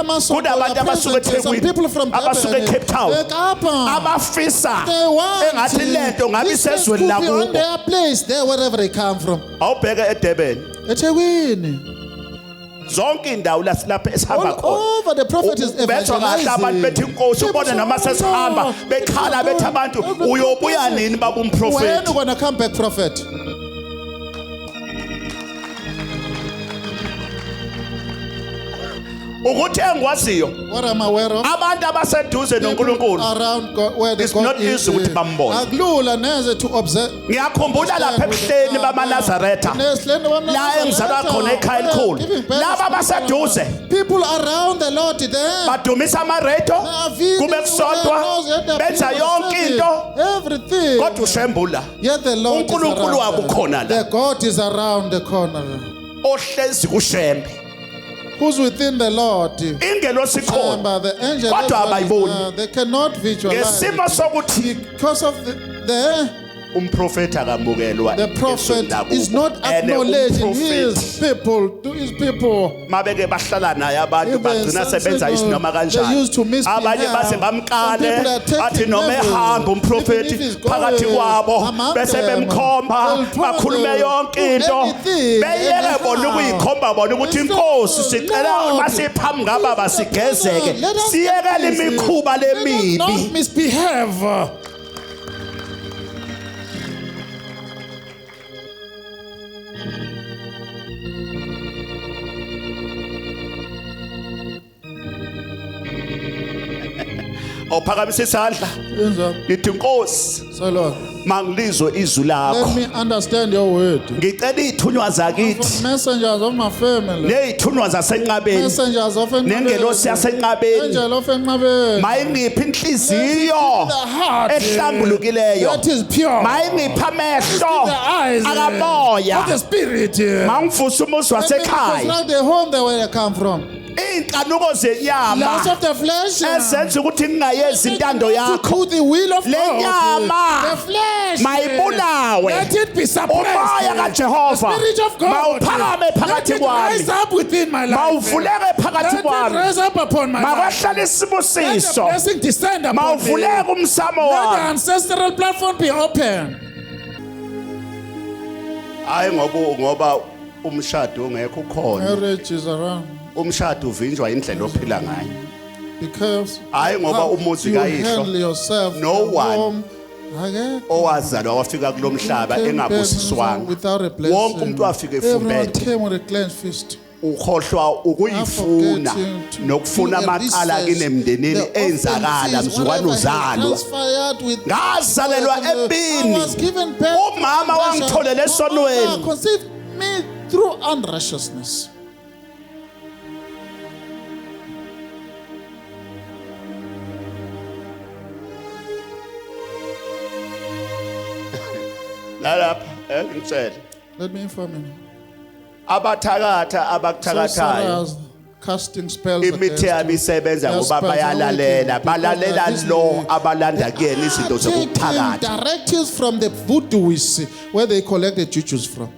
kunabantu abasuka eThekwini abasuka eCape Town abafisa engathi lento ngabe isezweni lakubo their place there wherever they come from. awubheke eDurban eThekwini. zonke indawo lapha esihamba All khona over the prophet is bethwa kahle abantu bethi inkosi ubona noma sesihamba bekhala bethi abantu uyobuya nini baba When umprofeti you gonna come back, prophet? ukuthi engikwaziyo What am I aware of? abantu abaseduze noNkulunkulu Around God, where the it's God not is. easy ukuthi bambone Akulula neze to observe. ngiyakhumbula lapha ebuhleni bamaNazaretha la engizalwa khona ekhaya elikhulu laba abaseduze People around the Lord there. badumisa amaredo kube kusodwa benza yonke into Everything. kodwa ushembula Yet the Lord is uNkulunkulu wabo khona around. la The God is around the corner. ohlezi kushembe Who's within the Lord? ingelosi khona Remember, the angel kodwa abayiboni they cannot visualize ngesimo sokuthi because of the umprofeti akamukelwa The prophet is not acknowledging his people to his people. mabeke bahlala naye abantu bagcina sebenza isinoma kanjani abanye base bamqale athi noma ehamba umprofeti phakathi kwabo bese bemkhomba bakhulume yonke into beyeke bona ukuyikhomba bona ukuthi inkosi sicela masiphambi ngaba basigezeke siyekele imikhuba lemibi Not misbehave. awuphakamisa isandla ngithi inkosi So Lord, mangilizwe izwi lakho let me understand your word. ngicela izithunywa zakithi Messengers of my family. nezithunywa zasenqabeni Messengers of nengelosi yasenqabeni Angel of Enqabeni. mayingiphi inhliziyo The heart ehlambulukileyo that is pure. mayingiphi amehlo The eyes akamoya of the spirit. mangivusa umuzi wasekhaya Like the home that where I come from. iy'nkanuko zenyama Lust of the flesh. ezenza ukuthi ngingayenzi intando yakho To the will of le God. nyama The flesh. mayibulawe Let it be suppressed. umoya kaJehova The spirit of God. mawuphakame Let phakathi it kwami rise up within my life. mawuvuleke phakathi Let it kwami rise up upon my life. makwahlala Let the isibusiso blessing descend upon me. mawuvuleke umsamo Let the wami ancestral platform be open. hayi ngoba umshado ungekho ukhona Marriage is around. umshado uvinjwa indlela ophila ngayo Because hayi ngoba umuzi you handle kayihlo yourself. No one home. Okay. owazalwa wafika kulomhlaba engabusiswanga Without a blessing. wonke umuntu wafika Everyone efumbethe came with a clenched fist. ukhohlwa ukuyifuna nokufuna amaqala kinemndenini enzakala mzukwane uzalwa ngazalelwa empini umama wangitholela esonweni Conceived me through unrighteousness. lalapha ngitshela Let me inform you. abathakatha abakuthakathayo Casting spells imithi yabo isebenza ngoba bayalalela balalela lo abalanda kuyena izinto zokuthakatha directives from the voodooists where they collect the jujus from.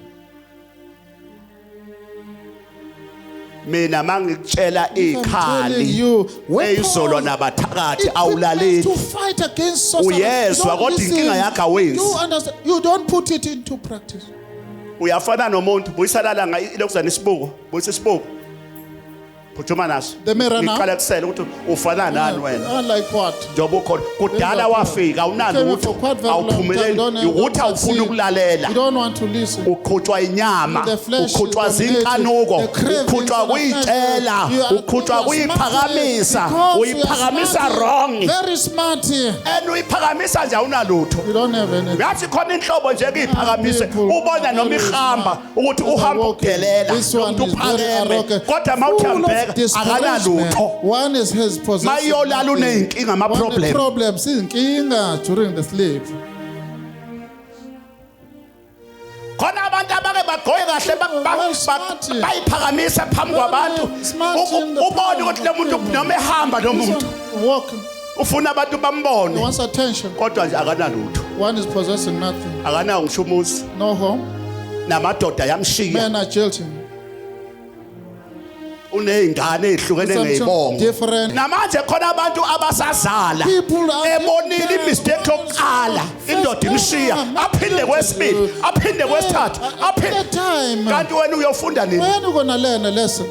mina mangikutshela ikhali eyizolo nabathakathi awulaleli to fight against sorcery. uyezwa kodwa inkinga yakhe awenzi You understand? You don't put it into practice. uyafana nomuntu buyisana la ilokuzana isibuko buyisa isibuko phujuma naso The mirror now. iqala kusela ukuthi ufana nani wena Unlike what? njobo khona kudala wafika awunalutho awuphumeleli ukuthi awufuna ukulalela You don't want to listen. uqhutshwa inyama The flesh uqhutshwa is dominated. zinkanuko The cravings uqhutshwa of the kuyitshela flesh. You are- uqhutshwa you are kuyiphakamisa smart uyiphakamisa because you are wrong smart. Very smart. and uyiphakamisa nje awunalutho You don't have anything. yathi khona inhlobo nje kuyiphakamise People ubona noma very ihamba smart. ukuthi uhamba Walking. ukudelela This one umuntu is very uphakeme arrogant. kodwa Full of mawuthambeka discouragement. akanalutho One is his possession. mayolala uneyinkinga ama problem Problems inkinga during the sleep. khona abantu abake bagoye kahle bayiphakamise phambi kwabantu ubone ukuthi le muntu noma ehamba lo muntu Walking. ufuna abantu He bambone wants attention. kodwa nje akanalutho One is possessing nothing. akanawo ngisho umuzi No home. namadoda yamshiya Men are jilting. unezingane ezihlukene ngezibongo different. namanje khona abantu abasazala People are ebonile imistake yokuqala indoda imshiya aphinde kwesibili aphinde kwesithathu aphinde time. kanti wena uyofunda nini When you gonna learn a lesson?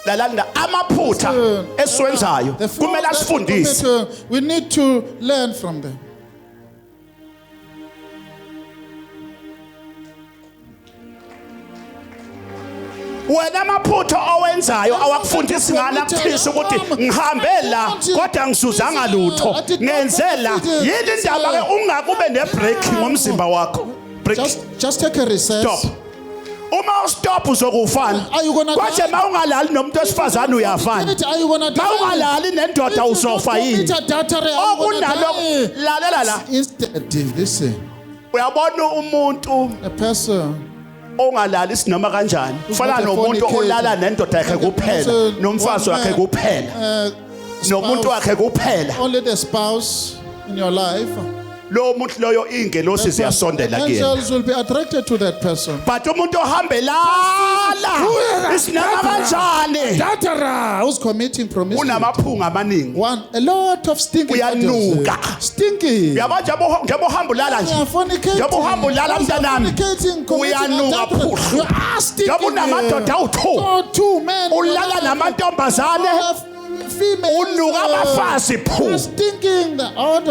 lalanda amaphutha esiwenzayo The fraud kumele that we asifundise commit, we need to learn from them. wena amaphutha owenzayo awakufundisi ngana kuphisa ukuthi ngihambe la kodwa ngisuzanga lutho ngenzela yini indaba ke ungakube nebreak ngomzimba wakho break Just take a recess. stop uma ustop uzokufana Are you gonna kwaje die? mawungalali nomuntu osifazana uyafana Are you gonna die? mawungalali nendoda uzofa yini okunalo lalela la Instead, listen. uyabona umuntu A person ongalali isinoma kanjani ufana nomuntu olala nendoda yakhe kuphela nomfazi wakhe kuphela nomuntu wakhe kuphela only the spouse in your life. lo muntu loyo ingelosi ziyasondela kuyena Angels will be attracted to that person. but umuntu ohambe lala isinoma kanjani Datara, who's committing promiscuity. unamaphunga amaningi One, a lot of stinking. Uyanuka. angels. Stinky. yabo njengoba uhamba ulala nje You are fornicating. njengoba uhamba ulala mntanami uyanuka You are stinking. njengoba unamadoda awu-2 Oh, two men. ulala namantombazane Female. unuka abafazi phu Stinking.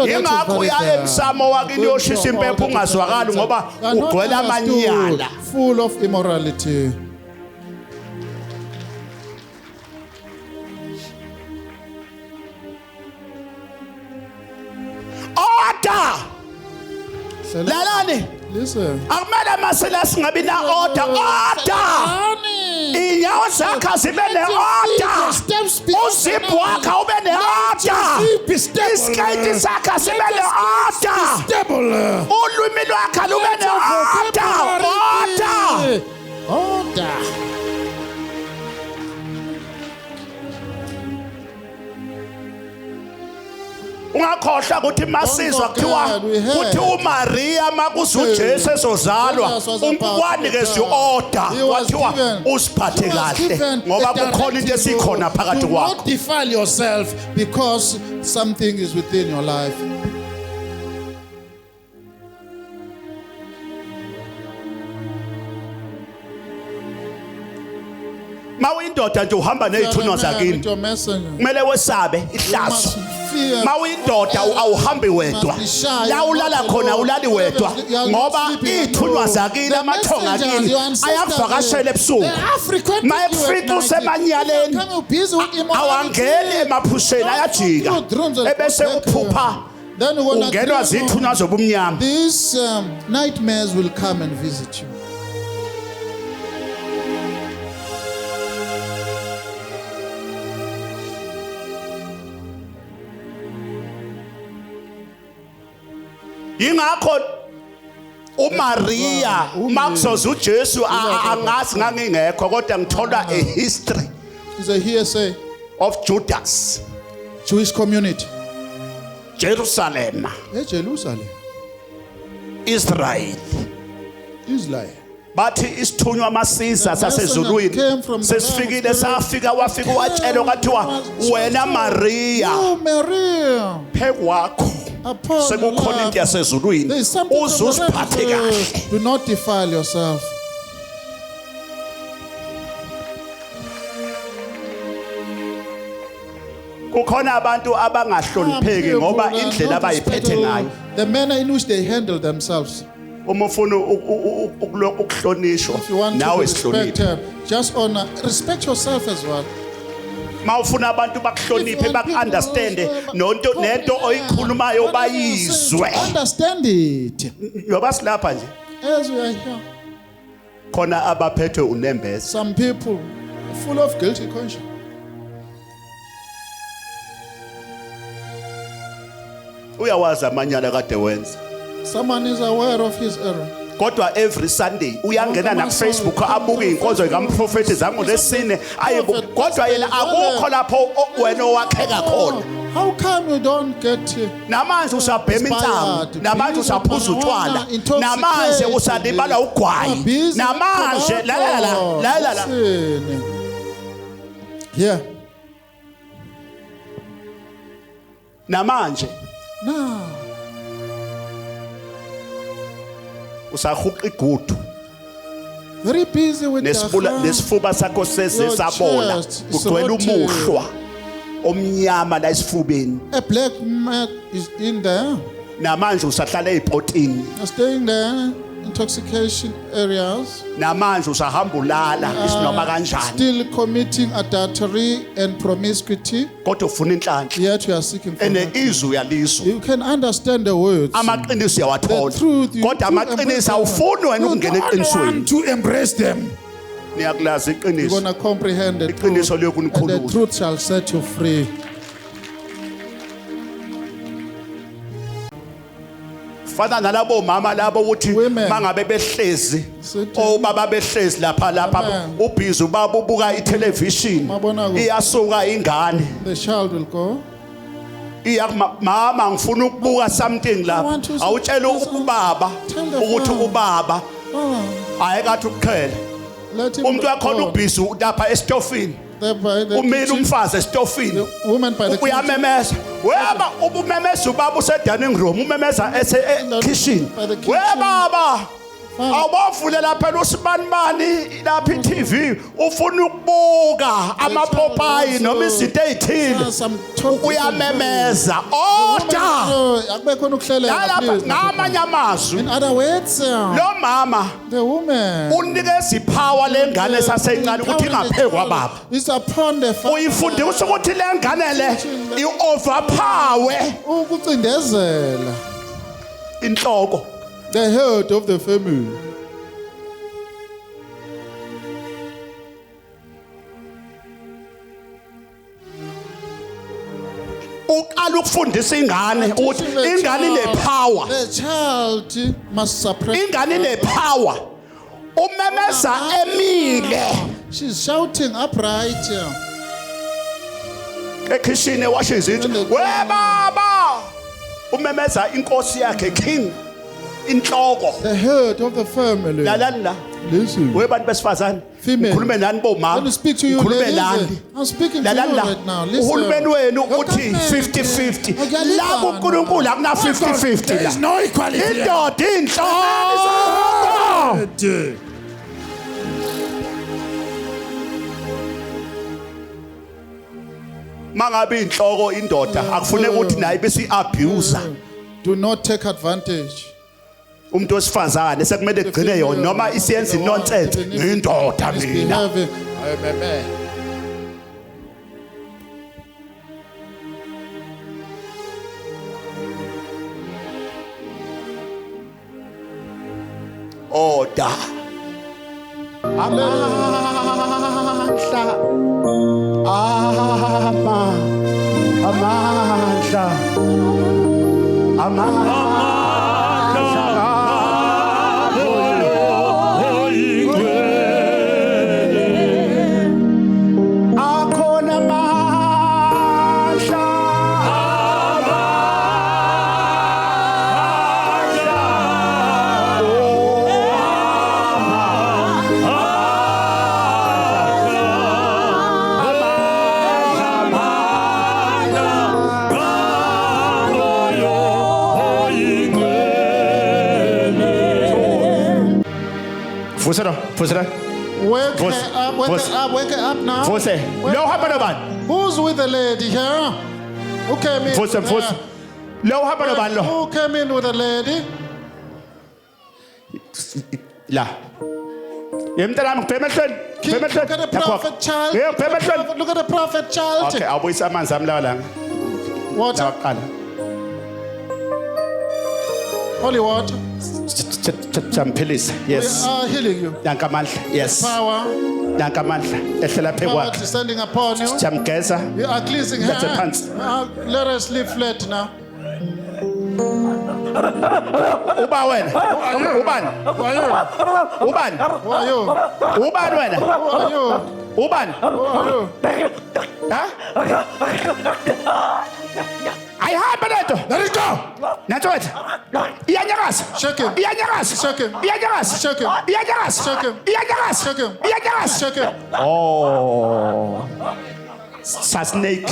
yingakho uya emsamo wakini yoshisa impepho ungazwakali ngoba ugcwele amanyala Full of immorality. order Shall I- lalani Listen. akumele masela singabi na order inyawo zakho zibe ne-order uzipho wakho ube ne-order isiketi sakho sibe ne-order ulwimi lwakho lube ne-order Order. ungakhohlwa ukuthi masizwa kuthiwa kuthi uMaria makuze uJesu ezozalwa wanikeza i-order wathiwa usiphathe kahle ngoba kukhona into esikhona phakathi Do kwakho not defile yourself because something is within your life. mawuyindoda nje uhamba nezithunywa zakini Your messenger. kumele wesabe ihlazo Fear. mawuyindoda awuhambi wedwa la ulala khona ulali wedwa ngoba izithunywa zakini amathonga akini ayavakashela ebusuku mayekufika usemanyaleni awangeni emaphusheni ayajika ebese uphupha Then when ungenwa zithunywa zobumnyama these nightmares will come and visit you. yingakho uMaria makuzoza uJesu angazi ngangingekho kodwa ngithola a history It's a hearsay. of Judas Jewish community. Jerusalem Jerusalem. Israel Israel. bathi isithunywa amasiza sasezulwini sesifikile safika wafika watshelwa kwathiwa wena Maria Oh, Maria. phekwakho Upon the sekukhona into love. yasezulwini There is something uzuziphathe kahle Do not defile yourself. kukhona abantu abangahlonipheki ngoba People are indlela not abayiphethe ngayo respectful. The manner in which they handle themselves. uma ufuna ukuhlonishwa If you want to nawe be respect, sihloniphe just honor, respect yourself as well. mawufuna abantu bakuhloniphe baku-understande nento oyikhulumayo bayizwe Understand it. yoba silapha nje As we are here, khona abaphethwe unembeza some people are full of guilty conscience. uyawazi amanyala kade wenza Someone is aware of his error. kodwa every Sunday uyangena na Facebook abuke inkonzo kaMprophet zangoLesine ayibuka kodwa yena akukho lapho wena owakheka khona. How come you don't get namanje usabhema intamo, namanje usaphuza utshwala, namanje usadibala ugwayi, namanje la yeah, namanje now usahuqa igudu very busy with nesifuba sakho sesabola kugcwele umuhlwa omnyama la esifubeni. A black mat is in there. Namanje usahlala ezipotini. Staying there, intoxication areas. Namanje usahamba ulala isinoma kanjani. Still committing adultery and promiscuity. Kodwa ufuna inhlanhla. Yet you are seeking for izwi uyalizwa. You can understand the words. Amaqiniso uyawathola. Kodwa amaqiniso awufuni wena ukungena eqinisweni. To embrace them. Niyakulazi iqiniso. You're going to comprehend the truth. And the truth shall set you free. Fana nalabo mama labo uthi mangabe behlezi obaba behlezi lapha ubhizi ubaba ubuka itelevision iyasuka ingane. The child will go. Mama ngifuna ukubuka something lapha awutshela ubaba ukuthi ubaba ayekathi ukuqhela umuntu wakhona ubhizi lapha estofini umile umfazi estofini uyamemeza weba ubumemeza ubaba usedining room umemeza kitchen webaba awubavule lapha usibanibani lapha iTV ufuna ukubuka amapopayi noma izinto ezithile uyamemeza order akubekho ukuhlelela ngamanye amazwi. In other words, lo mama the woman unikeza ipower lengane sasencane ukuthi ingaphekwa baba is upon the father. Uyifundisa ukuthi lengane le i-overpower ukucindezela inhloko, the head of the family. uqala ukufundisa ingane ukuthi ingane inepower. The child must suppress. Ingane inepower. Umemeza emile. She's shouting upright. Ekhishini washe izinto. We baba. Umemeza inkosi yakhe king. Inhloko. The head of the family. La. Listen. We bantu besifazane. Female. Ukhulume nani bomama? Let me speak to you. I'm speaking to you right now. Listen. Uhulumeni wenu uthi 50-50. La kuNkulunkulu akuna 50-50 la. There is no equality. Indoda inhloko. Mangabe inhloko indoda akufuneka ukuthi naye bese abuse. Do not take advantage. Umuntu wesifazane sekumele egcine yona noma isiyenza nonsense indoda mina. Order. Amandla. Wake up now. Who's with the lady here? Who came in? Who came in with the lady? La. Look at the prophet child. Look at the prophet child. Okay, I'll wait some water. Holy water. Yes. We are healing you. Yes. Power. Power descending upon you. We are cleansing her. Let us live flat now. Uba wena. Ubani? Ubani? Who are you? Ubani wena? Who are you? Ubani? Who are you? Ha? Ayihamba lento. Let it go. Nathi wethu. Iyanyakaza. Shake him. Iyanyakaza. Shake him. Iyanyakaza. Shake him. Iyanyakaza. Shake him. Iyanyakaza. Shake him. Iyanyakaza. Shake him. Oh. Sa snake.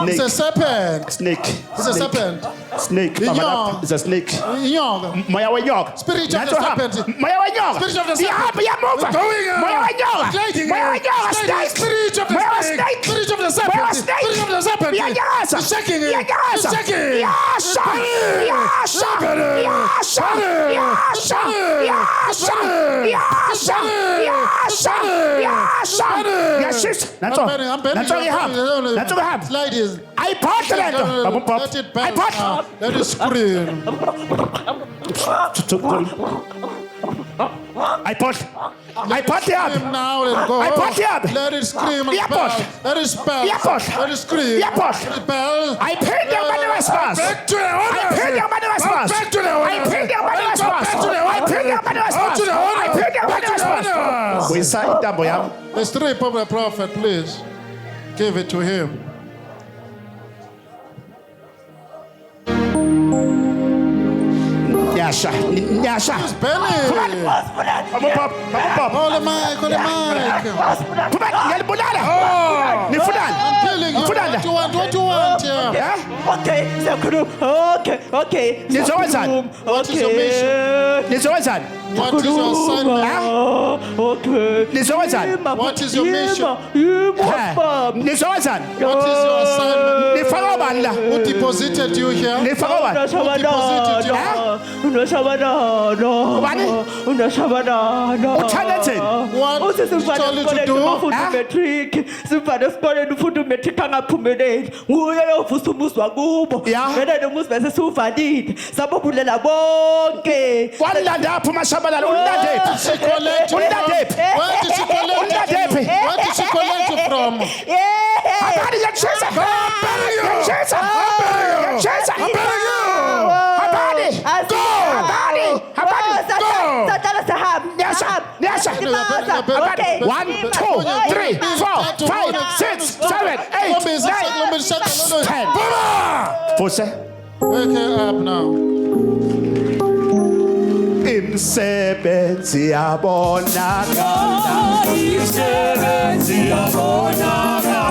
It's a serpent. Snake. It's a serpent. Snake. Inyonga. It's a snake. Inyonga. Moya wenyoka. Spirit of the serpent. Moya wenyoka. Spirit of the serpent. Ihamba iyamuva. Going on. Moya wenyoka. Gliding Moya on. wenyoka. Gliding. Snake. Spirit of the Moya snake. snake. Spirit of the serpent. Moya snake. Spirit of the serpent. Iyanyakaza. He's shaking it. Iyanyakaza. He's shaking it. Yasha. Yasha. Yasha. Yasha. Yasha. Yasha. Yasha. Yasha. Yasha. Nanso. Nanso ihamba. Nanso ihamba. Slide his. Ayiphathe lento. Let it bounce now. Let it scream. Ayiphathe yaphi? Scream now and go. Ayiphathe yaphi? Let it scream and Iyaphosa. bell. Let it spell. Iyaphosa. Let it scream. Iyaphosa. Let it bell. Ayiphinde abantu besifazane. Back to the owners. Ayiphinde abantu besifazane. Back to the owners. Ayiphinde abantu Back to the besifazane. owners. Ayiphinde abantu Back to the besifazane. owners. Ayiphinde abantu Back to the besifazane. owners. Buyisa intambo yami. The strip of the prophet, please. Give it to him. Nyasha. Nyasha. Belly. Pop. Hold the mic, hold the mic. Phuma ngiyalibulala. Nifunani? I'm killing you. Nifunani? What you want? What you want here? Yeah? Okay, siyakhuluma. Okay. Nizowenzani? What is your mission? Nizowenzani? What is your assignment? Okay. Nizowenzani? What is your mission? Nizowenzani? What is your assignment? Nifaka bani la? Who deposited you here? Nifaka bani? What told you to do? Matric sivale esikoleni ufunda umatric angaphumeleli nguye ovusa umuzi wakubo Yeah. wena nomuzi bese siwuvalile sabobulela bonke Walanda apho mashabalala ulandephi? She collect you Ulandephi? from? Where did she collect you? Where did she collect you from? Habari yacheza. Yacheza. Yacheza. Habari. Satana sahab. Nyasha. Okay. 1, 2, 3, 4, 5, 6, 7, 8, 9, 10. Fuse. Wake her up now. Imsebenzi yabonakala. Imsebenzi yabonakala.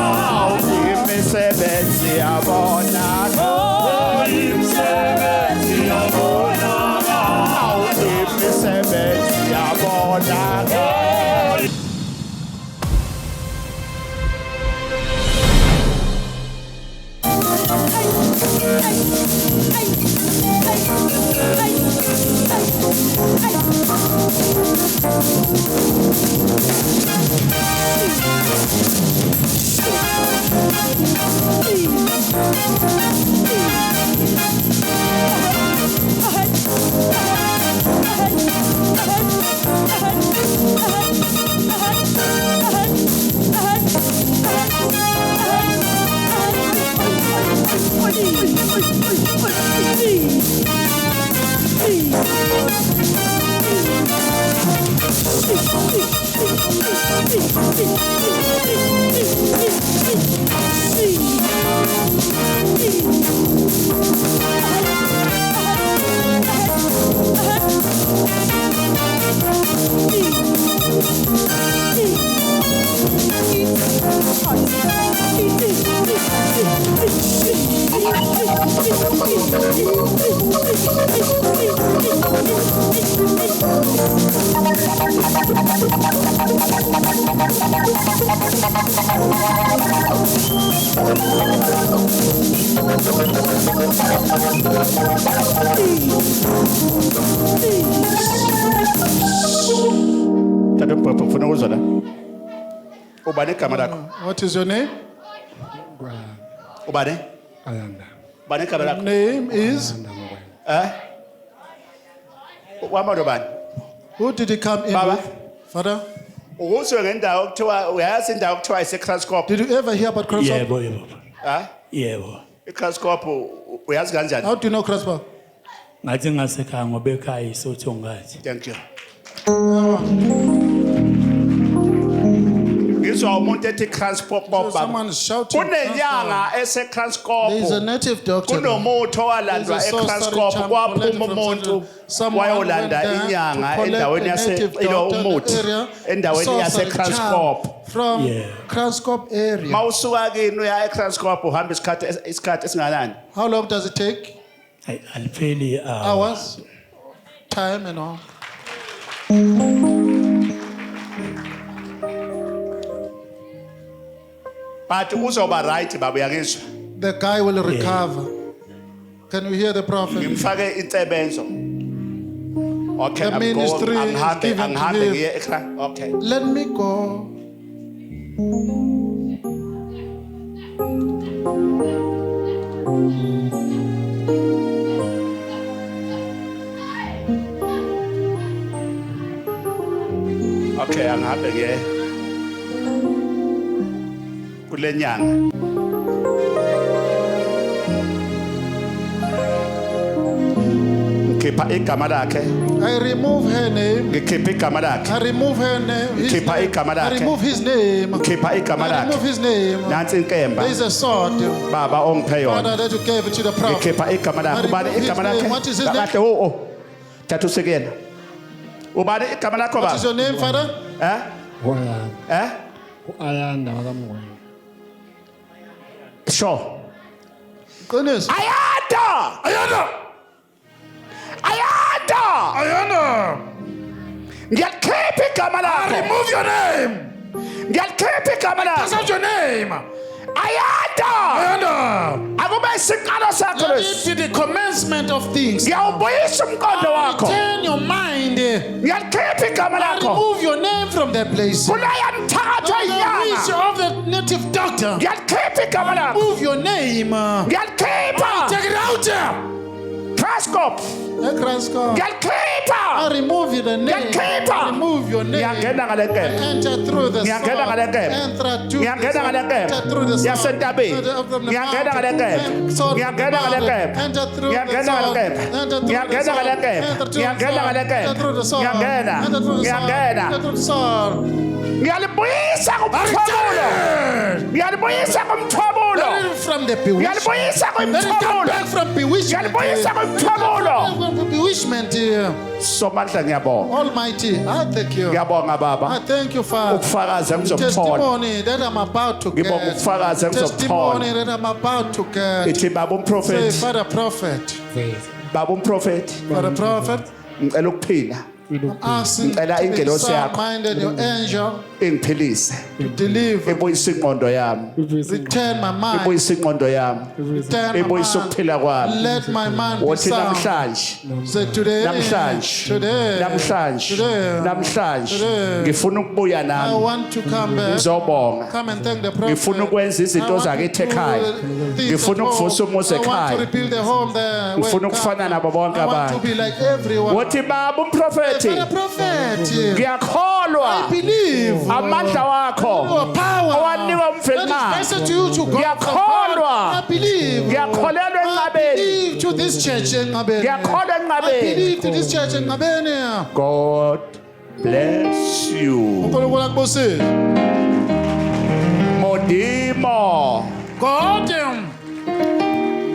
Imsebenzi yabonakala. Imsebenzi yabonakala. Imsebenzi yabonakala. Ubani igama lakho? What is your name? Ubani? Ubani igama lakho? Name is? Wama ubani? Who did he come in Baba. with? Father? Usuke ngendawo kuthiwa uyazi indawo kuthiwa iseCrascop. Did you ever hear about Kraspa? Yebo. Ha? Yebo. iCrascop uyazi kanjani? How do you know Kraspa? ngathi ngasekhaya ngoba ekhaya isotho ngathi. Thank you. Ngizwa umuntu ethi Transport baba. Someone is shouting. Kunenyanga eseTransport. There is a native doctor. Kunomuntu owalandwa eTransport kwaphuma umuntu wayolanda inyanga endaweni umuthi endaweni yaseTransport. From Transport area. Mawusuka kini uya eTransport uhamba isikhathi esinganani? How long does it take? Alipheleli Hours, time and all. But uzoba right baba uyangizwa. The guy will recover. Can we hear the prophet? Ngimfake insebenzo. Okay, The ministry is given to him. Okay. Let me go. Okay, angihambe ke kule nyanga. Ngikhipha igama lakhe. I remove her name. Ngikhipha igama lakhe. I remove her name. His Ngikhipha name. igama I lakhe. remove his name. Ngikhipha igama I lakhe. remove his name. Nansi inkemba. There is a sword. Baba ongiphe yona. Father, that you gave it to the prophet. Ngikhipha igama lakhe. Ubani igama lakhe? What is his name? Kahle Thatha usekela. Ubani igama lakho What is baba? your name, Father? Ayanda makamngwenya. Sure. Goodness. Ayanda! Ngiyakhipha igama lakho. Remove your name. Ngiyakhipha igama That's lakho. not your name. Ayanda! Akube isiqalo sakho Let lesi. it be the commencement of things. Ngiyawubuyisa umqondo wakho. Turn your mind. Ngiyakhipha igama lakho. Remove your name from that place. Kulaya mthakathwa The reach inyanga. of the native doctor. Ngiyakhipha igama lakho. Remove your name. Ngiyakhipha. Take it out. Transcorp. Ngiyakhipha. Ngiyakhipha. Remove the name. Ngiyakhipha. Remove your name. Ngiyangena ngale nkemba. Enter through the Ngiyangena ngale nkemba. Enter through Ngiyangena ngale nkemba. Yasentabeni. Ngiyangena ngale nkemba. Ngiyangena ngale nkemba. Enter through Ngiyangena ngale nkemba. Ngiyangena ngale nkemba. Ngiyangena ngale nkemba. Ngiyangena. Ngiyangena. Ngiyalibuyisa kumthwabulo. Ngiyalibuyisa kumthwabulo. From the bewitchment. Ngiyalibuyisa Let it come kumthwabulo. back from bewitchment. Ngiyalibuyisa kumthwabulo. From bewitchment. Somandla ngiyabonga. Almighty, I thank you. Ngiyabonga I baba. thank you, Father. Ukufakaza engizokuthola. Testimony that I'm about to Ngibonga get. ukufakaza Testimony engizokuthola. that I'm about to get. Ithi baba Say, umprofeti. Father Prophet. Baba umprofeti. Father Prophet. Ngicela ukuphila. I'm asking Ngicela to be ingelosi yakho. sound-minded, your angel, Ingiphilise. to deliver, Ibuyisa ingqondo yami. return my mind, Ibuyisa ingqondo yami. return my Ibuyisa mind, ukuphila kwami. let my mind be Wothi sound. namhlanje. Say today, Namhlanje. today, Namhlanje. today, Namhlanje. today, Ngifuna ukubuya I nami. want to come back, Ngizobonga. come and thank the prophet. Ngifuna ukwenza izinto I want zakithi to do ekhaya. the things Ngifuna at home. ukuvusa umuzi I want ekhaya. to rebuild the home there. where Ngifuna it ukufana comes. nabo bonke I want to abantu. be like everyone. Wothi baba umprofeti. Father Prophet, Ngiyakholwa I believe amandla wakho your power owanikwa that is umfelimali. blessed to you to God. Ngiyakholwa. I believe. Ngiyakholelwa I enqabeni. believe to this church in Ngabeni. Ngiyakholwa I enqabeni. believe to this church in Ngabeni. God bless you. uNkulunkulu akubusise. Modimo. God,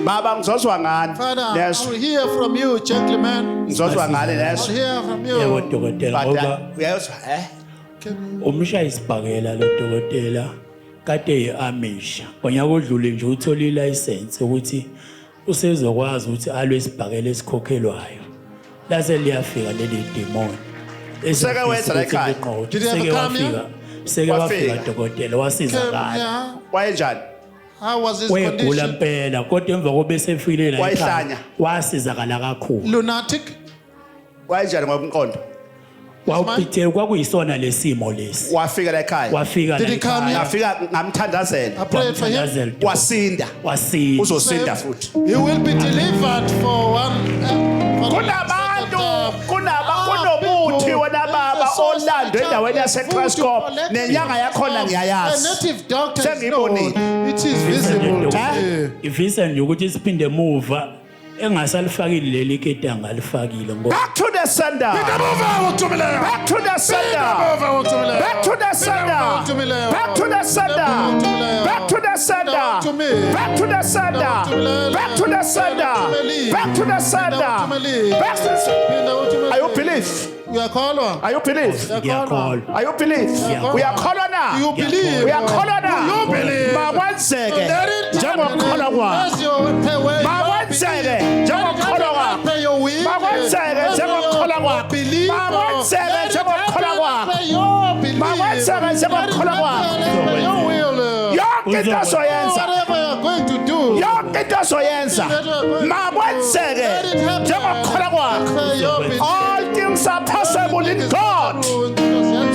Baba ngizozwa ngani? Father, I Leso. will hear from you, gentlemen. Ngizozwa ngani I leso? will hear from Yebo you. dokotela But ngoba uyayizwa Can you- umshayisibhakela lo dokotela kade eAmisha. Ngonyaka odlule nje uthola ilicense ukuthi usezokwazi ukuthi alwe isibhakela esikhokhelwayo. Lase liyafika leli demon. Seke wenza la ekhaya? Did he ever Seke come wafika. here? Seke wafika Wafika. dokotela Came wasizakala. here. wayenjani? How was his Wegula condition? impela kodwa emva kobe sefile la Wayihlanya. wasizakala kakhulu. Lunatic? Wayenjani ngokomqondo? Wawupithe kwakuyisona lesimo lesi. Wafika la ekhaya. Wafika Did la he come ekhaya. here? Yafika ngamthandazela. I prayed for him. Wamthandazela. Wasinda. Wasinda. Uzosinda futhi. He will be delivered for one. Kunabantu kunomuthi wena baba olando endaweni yaseTranscorp nenyanga yakhona A ngiyayazi. native doctor is Sengibonile. known. It is visible to me. Ivisa nje ukuthi siphinde emuva engasalifakile leli ketanga alifakile ngoba Back to the sender. Back to the sender. Back to the sender. Back to the sender. Back to the sender. Back to the sender. Back to the sender. Back to the sender. Back to the sender. Are you believe? We are called. Are you believe? ngiyakholwa Are you believe? We are calling now. You believe. We are calling now. You believe. Mawanseke. Njengokholwa kwakho. Mawanseke. Njengokholwa kwakho. Pay your will. Mawanseke njengokholwa kwakho. Believe. Mawanseke njengokholwa kwakho. Pay your belief. Mawanseke njengokholwa kwakho. Pay your will. Yonke into azoyenza. Whatever you are going to do. Yonke into azoyenza. Mawanseke njengokholwa kwakho. Pay your belief. All things are possible in God.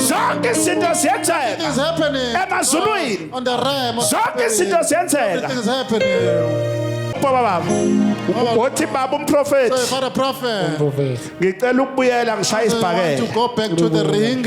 Zonke izinto ziyenzeka Things happening emazulwini. on the realm of Zonke izinto ziyenzeka. things happening. Baba baba. Uthi baba umprofeti. So for the prophet, Ngicela ukubuyela ngishaya I want isibhakela. to go back to the ring.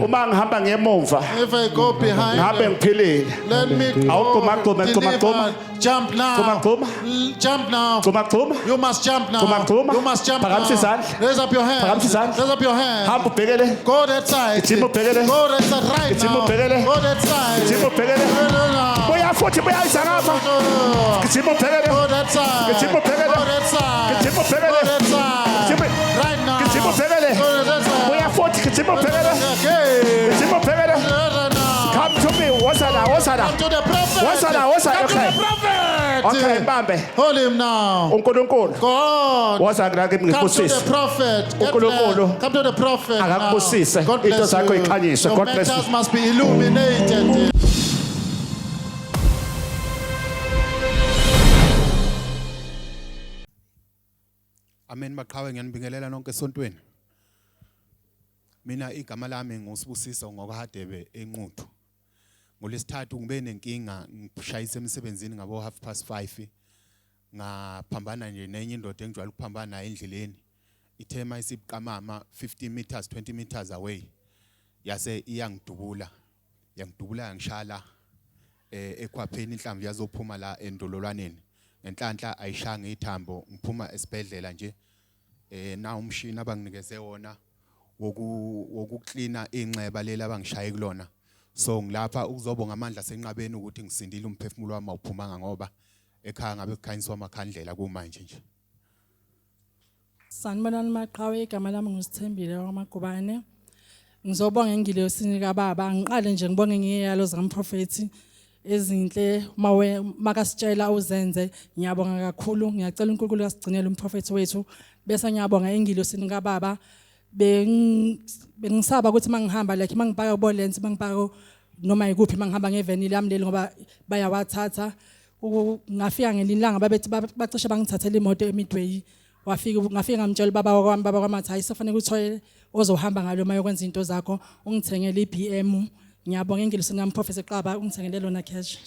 Uma ngihamba ngemuva, If I go behind, ngihambe ngiphilile. let me Awugquma, go. gquma, gquma, gquma. Jump now. Gquma, gquma. Jump now. Gquma gquma. You must jump now. Gquma, gquma. You must jump Phakamisa now. izandla. Raise up your Phakamisa hands. izandla. Raise up your hands. Hamba ubhekele. Go that side. Gijima ubhekele. Go that side right Gijima now. ubhekele. Go that side. Gijima ubhekele. Go Buya futhi buya izangafa. Gijima ubhekele. that side. Gijima ubhekele. Go that side. Gijima Go ubhekele. that side. Gijima- Right now. Gijima ubhekele. Go that side. Buya futhi gijima ubhekele. Okay. Gijima ubhekele. Right now. Come to me. Wosala, wosala. Come to the prophet. Wosala, wosala. Come to Okay. the prophet. Okay, mbambe. Hold him now. uNkulunkulu God. woza kula kimi Come to ngikubusise. the prophet. Get uNkulunkulu there. Come to the prophet. now. akakubusise. God Into bless zakho you. ikhanyiswe. Your God bless matters you. must be illuminated. Amen maQhawe ngiyanibingelela nonke esontweni. Mina igama lami nguSibusiso ngokahadebe enquthu. Ngolesithathu ngibe nenkinga ngishayise emsebenzini ngabo 5:30 ngaphambana nje nenye indoda engijwayele ukuphambana nayo endleleni. Ithema isibuqamama 15 meters 20 meters away. Yase iyangidubula. Yangidubula yangishala ekhwapheni inhlamvu yazophuma la endololwaneni. Ngenhlanhla ayishanga ithambo ngiphuma esibhedlela nje na umshini abanginikeze wona wokuklina inxeba lela abangishaye kulona. So ngilapha ukuzobonga amandla senqabeni ukuthi ngisindile umphefumulo wami awuphumanga ngoba ekhaya ngabe kukhanyiswa amakhandlela kumanje nje. Sanibonani maQhawe, igama lami ngusithembile kwaMagubane. Ngizobonga engilosini kaBaba. Ngiqale nje ngibonge ngiyalo zikaMprofethi ezinhle makasitshela uzenze. Ngiyabonga kakhulu. Ngiyacela uNkulunkulu asigcinele umprofethi wethu. Bese ngiyabonga engilosini kaBaba. Bengisaba ukuthi mangihamba like mangipaka kubolensi mangipaka noma ikuphi mangihamba ngeveni lami leli ngoba bayawathatha. Ngafika ngelilanga babethi bacishe bangithathela imoto eMidway. Ngafika ngamtshela baba kwamathi ayisafanele ukuthoye ozohamba ngalo mayokwenza into zakho ungithengele iBM. Ngiyabonga engilosini kaMprofethi eQaba ungithengele lona cash.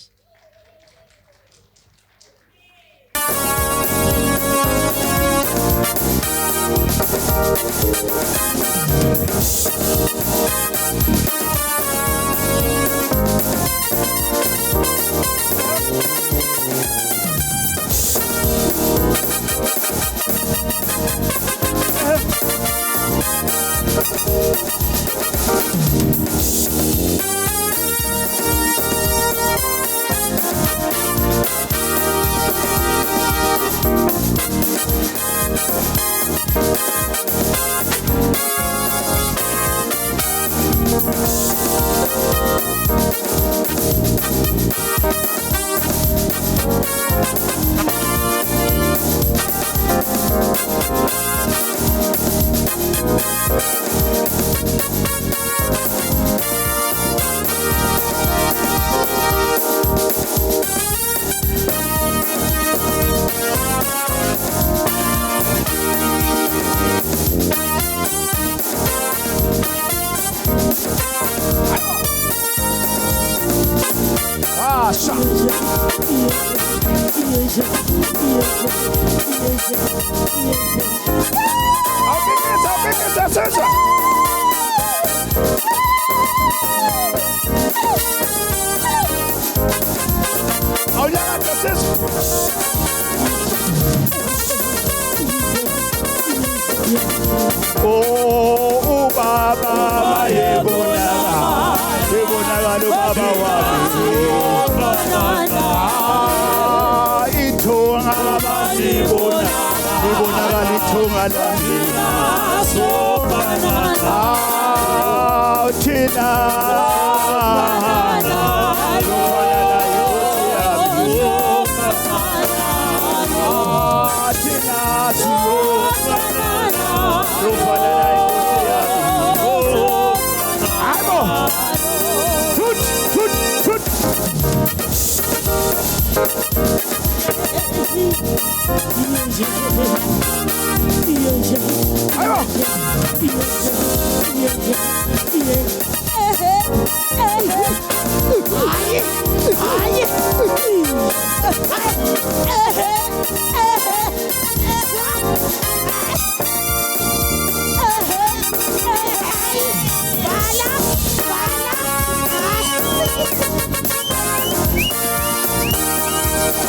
Oh ubaba bayebonakala ubaba wami ithunga ibonakala ithunga lami thina